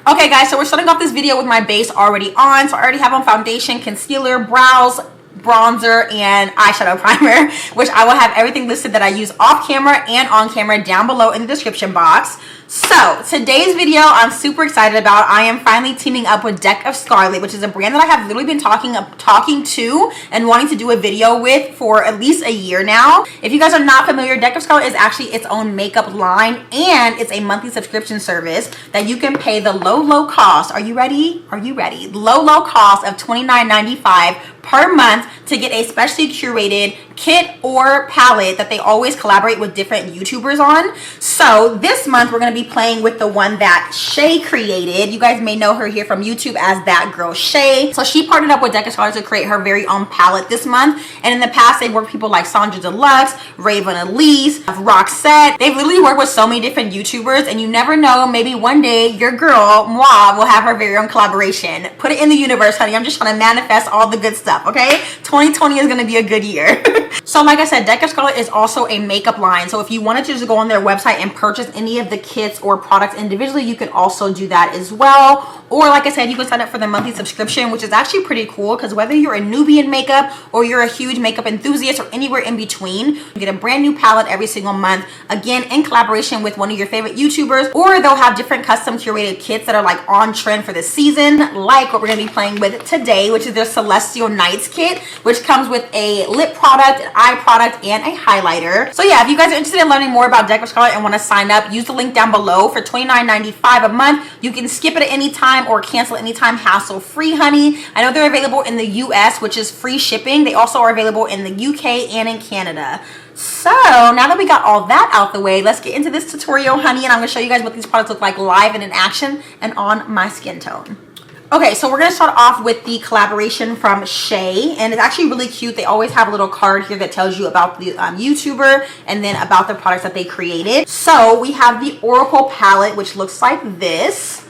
Okay guys, so we're starting off this video with my base already on. So I already have on foundation, concealer, brows, bronzer, and eyeshadow primer, which I will have everything listed that I use off camera and on camera down below in the description box. So today's video I'm super excited about. I am finally teaming up with Deck of Scarlet, which is a brand that I have literally been talking to and wanting to do a video with for at least a year now. If you guys are not familiar, Deck of Scarlet is actually its own makeup line, and it's a monthly subscription service that you can pay the low cost. Are you ready? Are you ready? Low cost of $29.95 per month to get a specially curated kit or palette that they always collaborate with different YouTubers on. So this month we're going to be playing with the one that Shay created. You guys may know her here from YouTube as That Girl Shay. So she partnered up with Deck of Scarlet to create her very own palette this month, and in the past they've worked with people like Sandra Deluxe, Raven Elise, Roxette. They've literally worked with so many different YouTubers, and you never know, maybe one day your girl Moi will have her very own collaboration. Put it in the universe, honey. I'm just trying to manifest all the good stuff, okay? 2020 is going to be a good year. So like I said, Deck of Scarlet is also a makeup line. So if you wanted to just go on their website and purchase any of the kits or products individually, you can also do that as well. Or like I said, you can sign up for the monthly subscription, which is actually pretty cool because whether you're a newbie in makeup or you're a huge makeup enthusiast or anywhere in between, you get a brand new palette every single month, again in collaboration with one of your favorite YouTubers, or they'll have different custom curated kits that are like on trend for the season, like what we're going to be playing with today, which is their Celestial Nights kit, which comes with a lip product, an eye product, and a highlighter. So yeah, if you guys are interested in learning more about Deck of Scarlet and want to sign up, use the link down below. For $29.95 a month, you can skip it at any time or cancel anytime, hassle free, honey. I know they're available in the US, which is free shipping. They also are available in the UK and in Canada. So now that we got all that out the way, let's get into this tutorial, honey, and I'm going to show you guys what these products look like live and in action and on my skin tone. Okay, so we're going to start off with the collaboration from Shay, and it's actually really cute. They always have a little card here that tells you about the YouTuber and then about the products that they created. So we have the Oracle palette, which looks like this.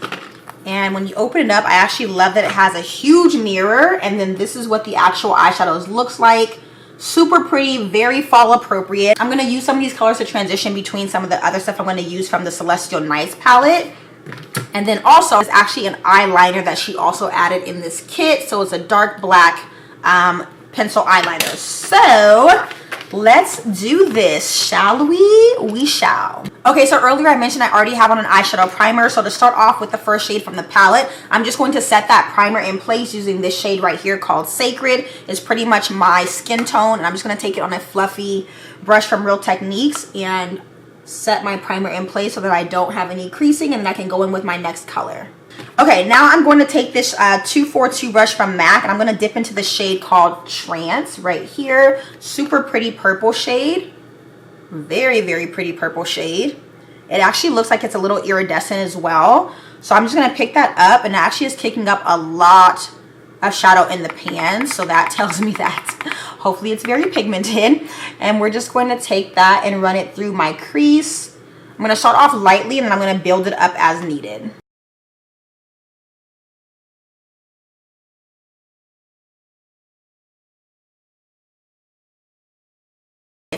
And when you open it up, I actually love that it has a huge mirror, and then this is what the actual eyeshadows looks like. Super pretty, very fall appropriate. I'm going to use some of these colors to transition between some of the other stuff I'm going to use from the Celestial Nights palette. And then also, it's actually an eyeliner that she also added in this kit. So it's a dark black pencil eyeliner. So let's do this, shall we? We shall. Okay, so earlier I mentioned I already have on an eyeshadow primer. So to start off with the first shade from the palette, I'm just going to set that primer in place using this shade right here called Sacred. It's pretty much my skin tone, and I'm just going to take it on a fluffy brush from Real Techniques and set my primer in place so that I don't have any creasing, and then I can go in with my next color. Okay, now I'm going to take this 242 brush from MAC, and I'm going to dip into the shade called Trance right here. Super pretty purple shade. Very pretty purple shade. It actually looks like it's a little iridescent as well. So I'm just going to pick that up, and it actually is kicking up a lot of shadow in the pan, so that tells me that hopefully it's very pigmented. And we're just going to take that and run it through my crease. I'm going to start off lightly, and then I'm going to build it up as needed.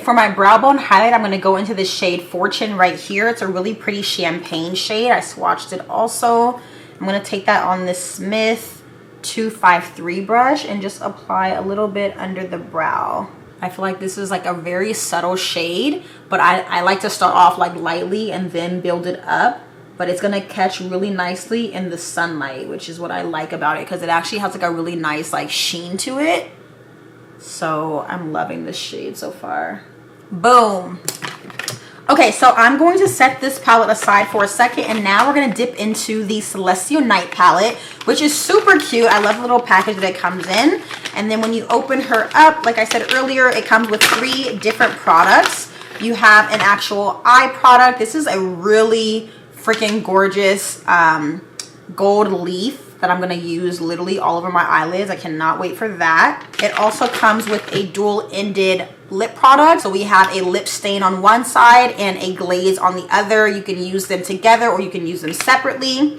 For my brow bone highlight, I'm going to go into the shade Fortune right here. It's a really pretty champagne shade. I swatched it also. I'm going to take that on this Smith 253 brush and just apply a little bit under the brow. I feel like this is like a very subtle shade, but I like to start off like lightly and then build it up. But it's going to catch really nicely in the sunlight, which is what I like about it, because it actually has like a really nice like sheen to it. So I'm loving this shade so far. Boom. Okay, so I'm going to set this palette aside for a second, and now we're going to dip into the Celestial Night palette, which is super cute. I love the little package that it comes in. And then when you open her up, like I said earlier, it comes with 3 different products. You have an actual eye product. This is a really freaking gorgeous gold leaf that I'm going to use literally all over my eyelids. I cannot wait for that. It also comes with a dual-ended lip product. So we have a lip stain on one side and a glaze on the other. You can use them together or you can use them separately.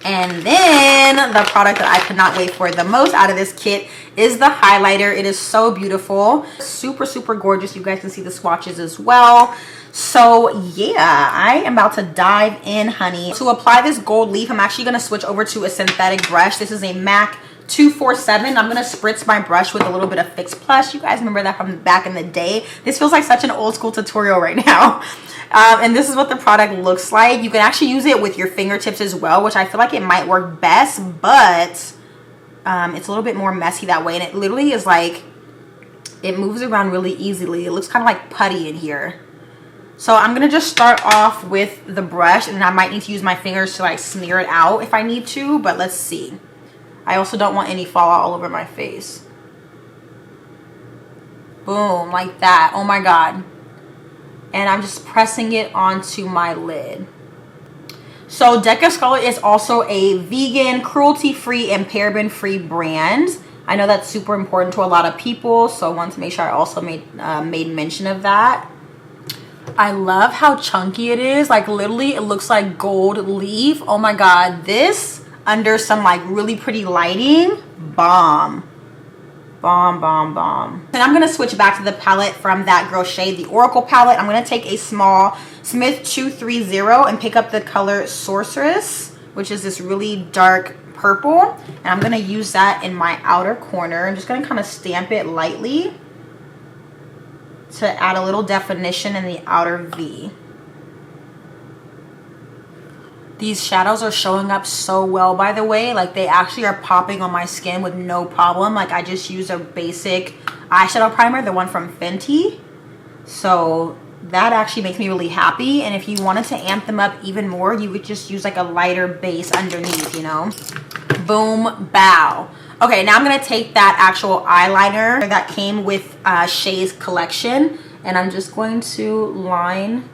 And then the product that I cannot wait for the most out of this kit is the highlighter. It is so beautiful. Super gorgeous. You guys can see the swatches as well. So yeah, I am about to dive in, honey. To apply this gold leaf, I'm actually going to switch over to a synthetic brush. This is a MAC 247. I'm going to spritz my brush with a little bit of Fix Plus. You guys remember that from back in the day. This feels like such an old school tutorial right now. And this is what the product looks like. You can actually use it with your fingertips as well, which I feel like it might work best, but it's a little bit more messy that way. And it literally is like, it moves around really easily. It looks kind of like putty in here. So I'm going to just start off with the brush, and I might need to use my fingers to like smear it out if I need to, but let's see. I also don't want any fallout all over my face. Boom, like that. Oh my God. And I'm just pressing it onto my lid. So Scarlet is also a vegan, cruelty-free, and paraben-free brand. I know that's super important to a lot of people, so I wanted to make sure I also made mention of that. I love how chunky it is. Like literally, it looks like gold leaf. Oh my God, this under some like really pretty lighting, bomb. Bomb, bomb, bomb. And I'm going to switch back to the palette from that Girl Shade, the Oracle palette. I'm going to take a small Smith 230 and pick up the color Sorceress, which is this really dark purple. And I'm going to use that in my outer corner. I'm just going to kind of stamp it lightly to add a little definition in the outer V. These shadows are showing up so well, by the way. Like they actually are popping on my skin with no problem. Like I just used a basic eyeshadow primer, the one from Fenty. So that actually makes me really happy. And if you wanted to amp them up even more, you would just use like a lighter base underneath, you know? Boom, bow. Okay, now I'm going to take that actual eyeliner that came with Shay's collection. And I'm just going to line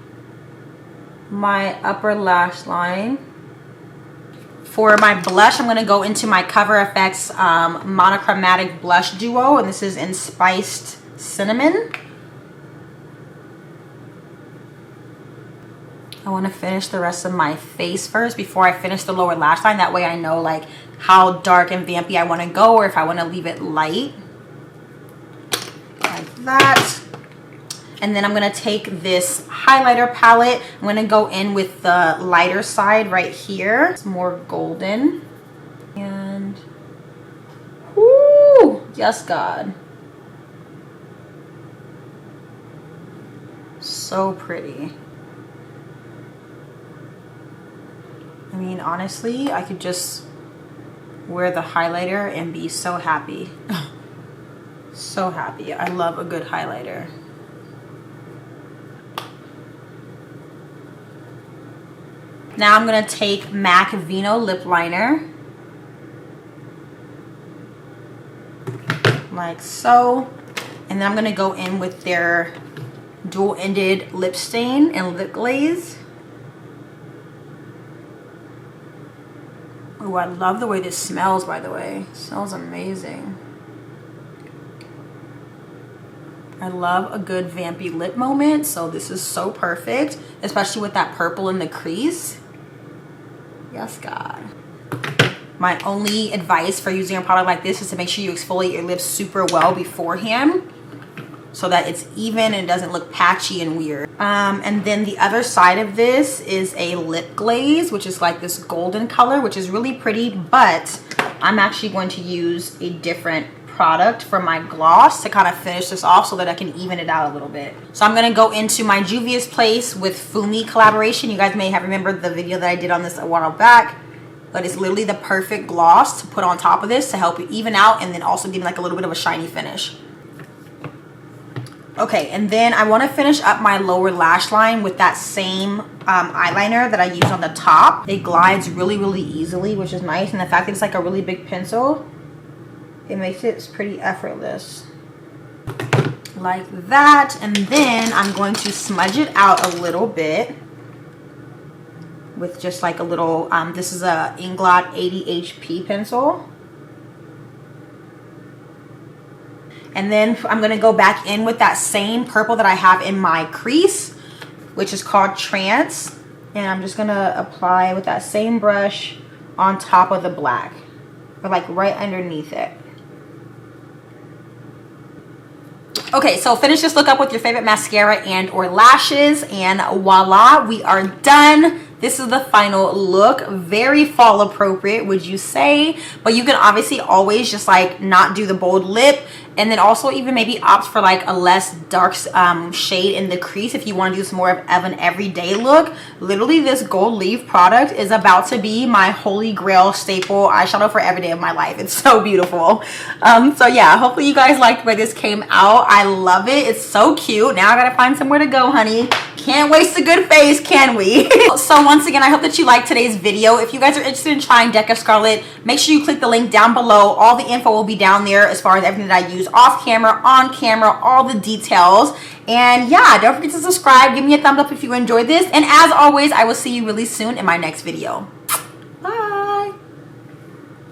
my upper lash line. For my blush, I'm going to go into my Cover FX Monochromatic Blush Duo, and this is in Spiced Cinnamon. I want to finish the rest of my face first before I finish the lower lash line. That way I know like how dark and vampy I want to go, or if I want to leave it light. Like that. And then I'm going to take this highlighter palette. I'm going to go in with the lighter side right here. It's more golden. And, whoo, yes, God. So pretty. I mean, honestly, I could just wear the highlighter and be so happy. So happy. I love a good highlighter. Now I'm going to take MAC Vino lip liner, like so, and then I'm going to go in with their dual-ended lip stain and lip glaze. Oh, I love the way this smells, by the way. It smells amazing. I love a good vampy lip moment, so this is so perfect, especially with that purple in the crease. Yes, God. My only advice for using a product like this is to make sure you exfoliate your lips super well beforehand so that it's even and doesn't look patchy and weird. And then the other side of this is a lip glaze, which is like this golden color, which is really pretty, but I'm actually going to use a different product for my gloss to kind of finish this off so that I can even it out a little bit. So I'm going to go into my Juvia's Place with Fumi collaboration. You guys may have remembered the video that I did on this a while back, but it's literally the perfect gloss to put on top of this to help you even out and then also give like a little bit of a shiny finish. Okay, and then I want to finish up my lower lash line with that same eyeliner that I used on the top. It glides really, really easily, which is nice, and the fact that it's like a really big pencil, it makes it pretty effortless. Like that. And then I'm going to smudge it out a little bit with just like a little, this is a Inglot 80 HP pencil. And then I'm going to go back in with that same purple that I have in my crease, which is called Trance. And I'm just going to apply with that same brush on top of the black, or like right underneath it. Okay, so finish this look up with your favorite mascara and or lashes, and voila, we are done. This is the final look. Very fall appropriate, would you say? But you can obviously always just like not do the bold lip, and then also even maybe opt for like a less dark shade in the crease if you want to do some more of an everyday look. Literally, this gold leaf product is about to be my holy grail staple eyeshadow for every day of my life. It's so beautiful. So yeah, hopefully you guys liked where this came out. I love it. It's so cute. Now I gotta find somewhere to go, honey. Can't waste a good face, can we? So once again, I hope that you liked today's video. If you guys are interested in trying Deca Scarlet, make sure you click the link down below. All the info will be down there as far as everything that I use off camera, on camera, all the details. And yeah, don't forget to subscribe. Give me a thumbs up if you enjoyed this. And as always, I will see you really soon in my next video.